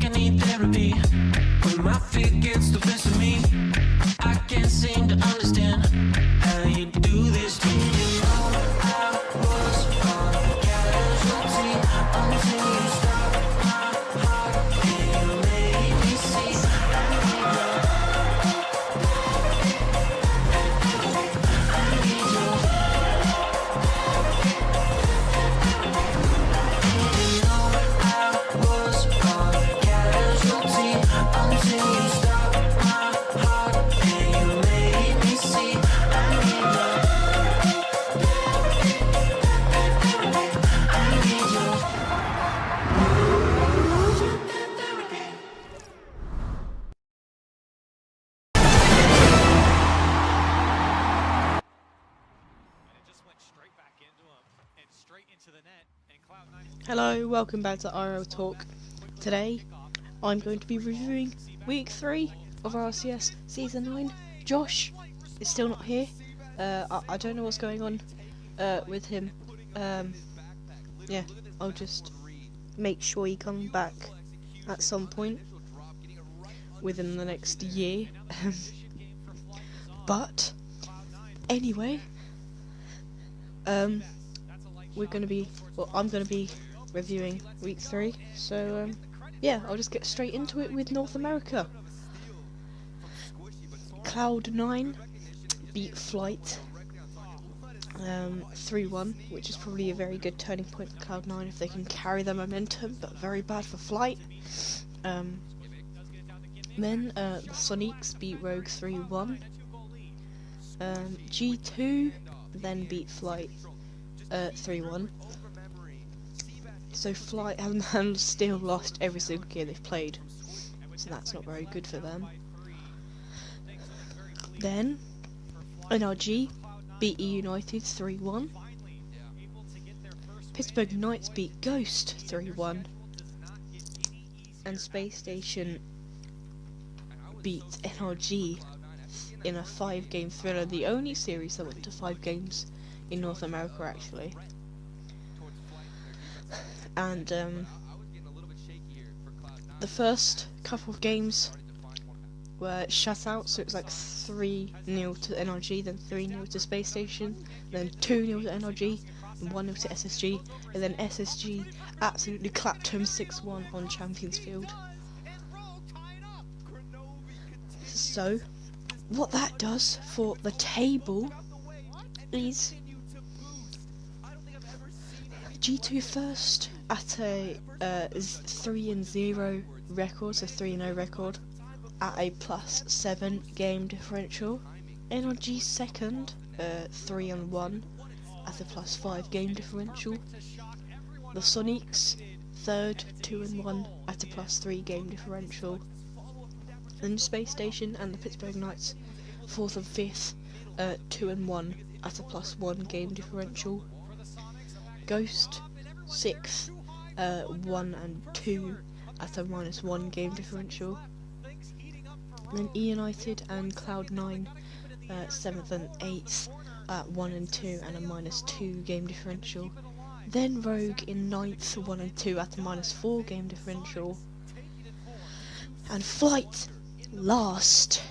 I need therapy. When my feet gets the best of me, I can't seem to understand how you do this to me. You know I was a casualty until you stopped my heart and you made me see. Hello, welcome back to RL Talk. Today, I'm going to be reviewing Week 3 of RLCS Season 9. Josh is still not here. I don't know what's going on with him. Yeah, I'll just make sure he comes back at some point within the next year. But, anyway, I'm going to be reviewing Week 3, so yeah, I'll just get straight into it with North America. Cloud9 beat Flight 3-1, which is probably a very good turning point for Cloud9 if they can carry their momentum, but very bad for Flight. Then the Sonics beat Rogue 3-1. G2 then beat Flight 3-1. So Flight have still lost every single game they've played, so that's not very good for them. Then NRG beat E United 3-1. Pittsburgh Knights beat Ghost 3-1. And Space Station beat NRG in a 5-game thriller, the only series that went to 5 games in North America actually. And the first couple of games were shut out, so it was like 3-0 to NRG, then 3-0 to Space Station, then 2-0 to NRG, and 1-0 to SSG, and then SSG absolutely clapped home 6-1 on Champions Field. So, what that does for the table is G2 first at a 3-0 record, so 3-0 record at a +7 game differential. NRG second, 3-1 at a +5 game differential. The Sonics third, 2-1 at a +3 game differential. Then Space Station and the Pittsburgh Knights fourth and fifth, 2-1 at a +1 game differential. Ghost 6th, 1-2 at a -1 game differential. And then E United and Cloud9 7th and 8th at 1-2 and a -2 game differential. Then Rogue in 9th, 1-2 at a -4 game differential. And Flight last,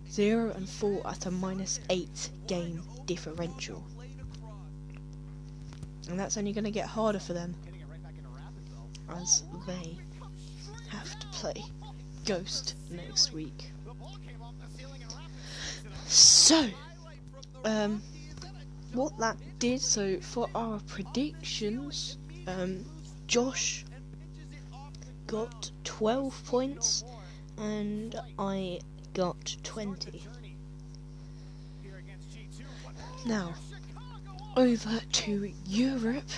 0-4 at a -8 game differential. And that's only going to get harder for them as they have to play Ghost next week. So, what that did, so for our predictions, Josh got 12 points and I got 20. Now, over to Europe,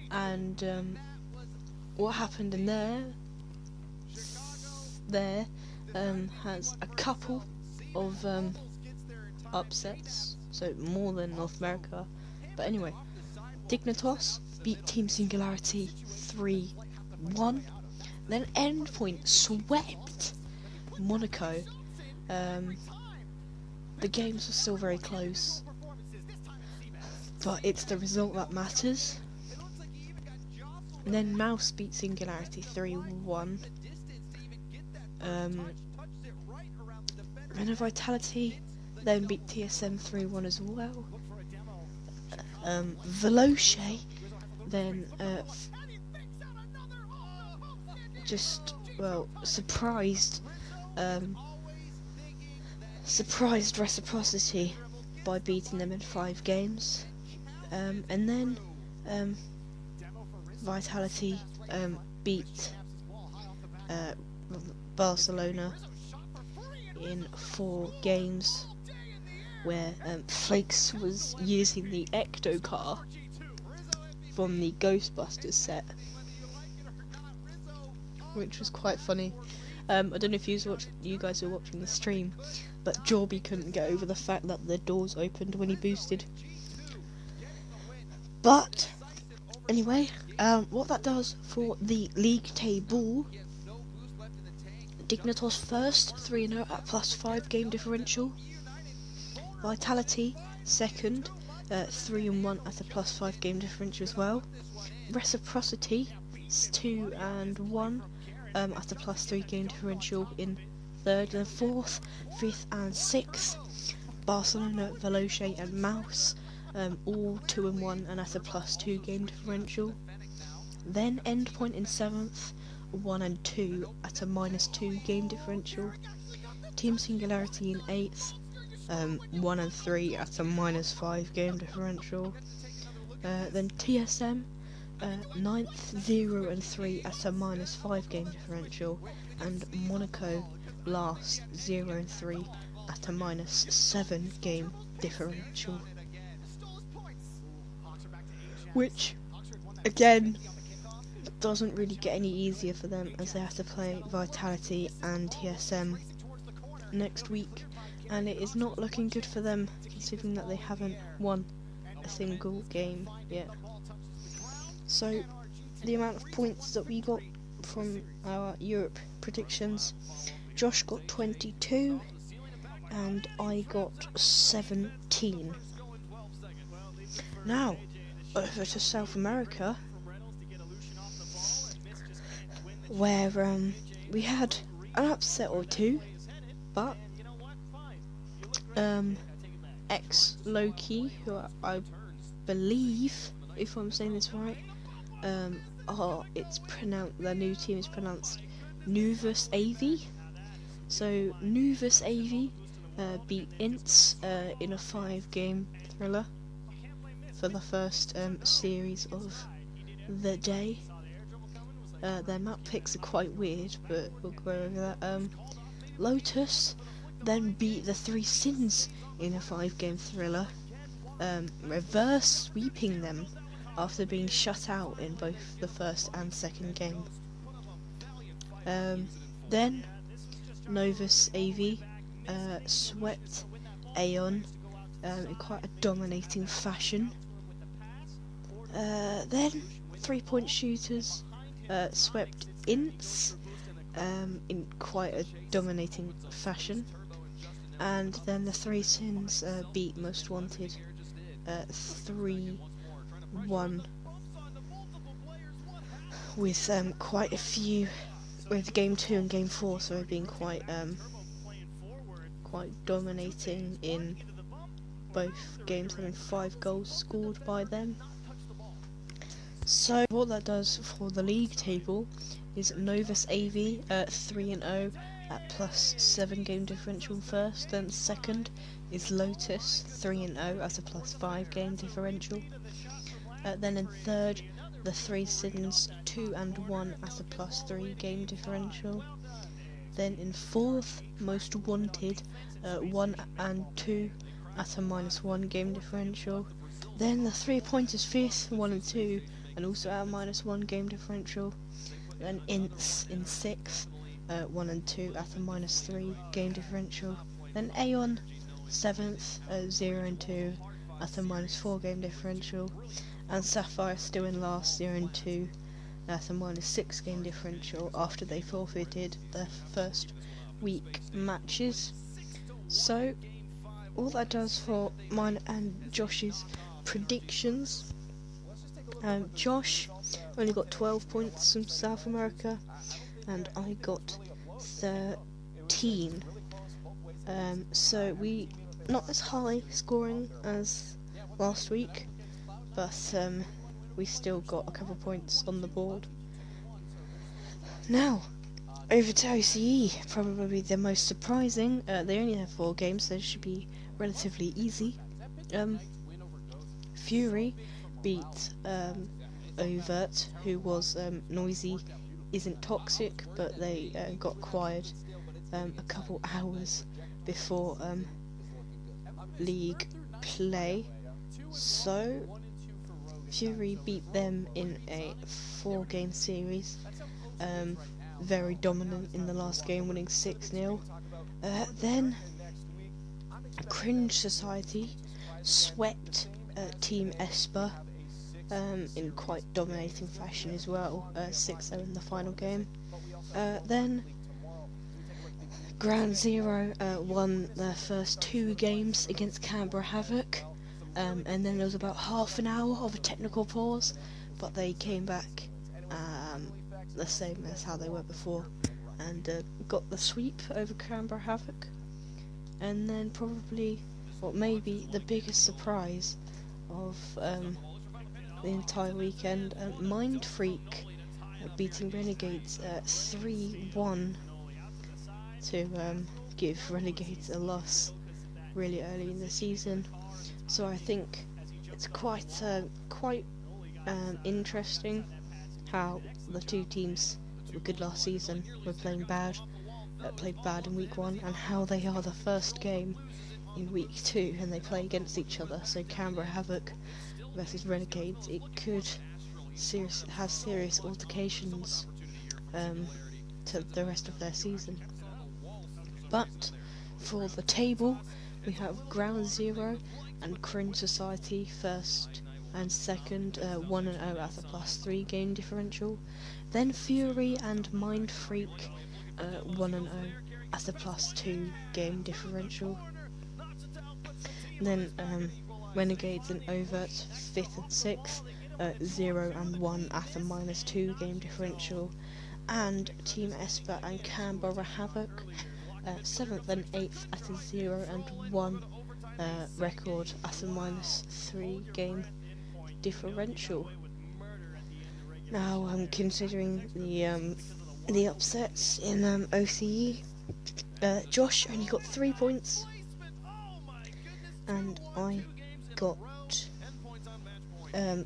and what happened in there has a couple of upsets, so more than North America. But anyway, Dignitas beat Team Singularity 3-1. Then Endpoint swept Monaco. The games were still very close, but it's the result that matters. Then Mouse beat Singularity 3-1. Renault Vitality then beat TSM 3-1 as well. Veloce then surprised Reciprocity by beating them in 5 games. And then Vitality beat Barcelona in 4 games, where Flakes was using the Ecto car from the Ghostbusters set, which was quite funny. I don't know if you guys were watching the stream, but Jorby couldn't get over the fact that the doors opened when he boosted. But anyway, what that does for the league table: Dignitas first, 3-0 at +5 game differential. Vitality second, 3-1 at a +5 game differential as well. Reciprocity 2-1 at a +3 game differential in third and fourth. Fifth and sixth, Barcelona, Veloce and Mouse, all 2-1 and at a +2 game differential. Then Endpoint in 7th, 1 and 2 at a -2 game differential. Team Singularity in 8th, 1 and 3 at a -5 game differential. Then TSM 9th, 0 and 3 at a -5 game differential, and Monaco last, 0 and 3 at a -7 game differential. Which, again, doesn't really get any easier for them, as they have to play Vitality and TSM next week, and it is not looking good for them, considering that they haven't won a single game yet. So the amount of points that we got from our Europe predictions: Josh got 22 and I got 17. Now over to South America, where we had an upset or two, but X Loki, who I believe, if I'm saying this right, their new team is pronounced Nuvus AV. So Nuvus AV beat Ints in a 5-game thriller for the first series of the day. Their map picks are quite weird, but we'll go over that. Lotus then beat the 3 Sins in a 5-game thriller, reverse sweeping them after being shut out in both the first and second game. Then Novus AV swept Aeon in quite a dominating fashion. Then 3-point shooters swept Ints in quite a dominating fashion, and then the 3 Sins beat Most Wanted 3-1 with quite a few, with game 2 and game 4 so being quite dominating in both games, having 5 goals scored by them. So what that does for the league table is Novus AV 3-0 at +7 game differential in first. Then second is Lotus 3-0 at a +5 game differential. Then in third, the 3 Sins 2-1 at a +3 game differential. Then in fourth, Most Wanted 1 and 2 at a -1 game differential. Then the 3 Pointers fifth, 1 and 2, and also at a -1 game differential. Then Ints in sixth, 1 and 2 at a -3 game differential. Then Aeon 7th, 0 and 2 at a -4 game differential. And Sapphire still in last, 0 and 2 at a -6 game differential after they forfeited their first week matches. So all that does for mine and Josh's predictions. Josh only got 12 points from South America, and I got 13. So we not as high scoring as last week, but we still got a couple points on the board. Now, over to OCE, probably the most surprising. They only have 4 games, so it should be relatively easy. Fury beat Overt, who was noisy, isn't toxic, but they got acquired a couple hours before league play. So Fury beat them in a 4-game series. Very dominant in the last game, winning 6-0. Then Cringe Society swept Team Esper in quite dominating fashion as well, 6-0 in the final game. Then Ground Zero won their first 2 games against Canberra Havoc, and then there was about half an hour of a technical pause, but they came back the same as how they were before, and got the sweep over Canberra Havoc. And then probably, what maybe the biggest surprise of the entire weekend, Mind Freak beating Renegades 3-1 to give Renegades a loss really early in the season. So I think it's quite interesting how the 2 teams that were good last season were played bad in week 1, and how they are the first game in week 2 and they play against each other. So Canberra Havoc versus Renegades, it could have serious altercations to the rest of their season. But for the table, we have Ground Zero and Cringe Society first and second, 1-0 at a +3 game differential. Then Fury and Mind Freak, 1-0 at a +2 game differential. Then Renegades and Overt 5th and 6th, 0-1 at a -2 game differential. And Team Esper and Canberra Havoc, 7th and 8th at a 0-1 record at a -3 game differential. Now, considering the upsets in OCE, Josh only got 3 points, and I got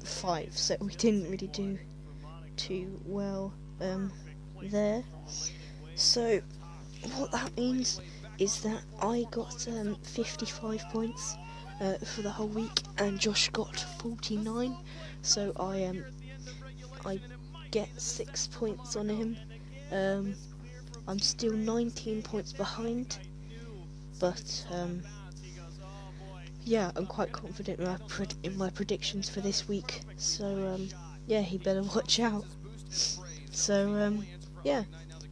5. So we didn't really do too well there. So what that means is that I got 55 points for the whole week, and Josh got 49. So I get 6 points on him. I'm still 19 points behind, but yeah, I'm quite confident in my predictions for this week. So yeah, he better watch out. So yeah,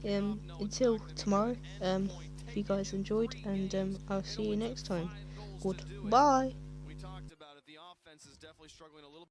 until tomorrow, if you guys enjoyed, and I'll see you next time. Goodbye.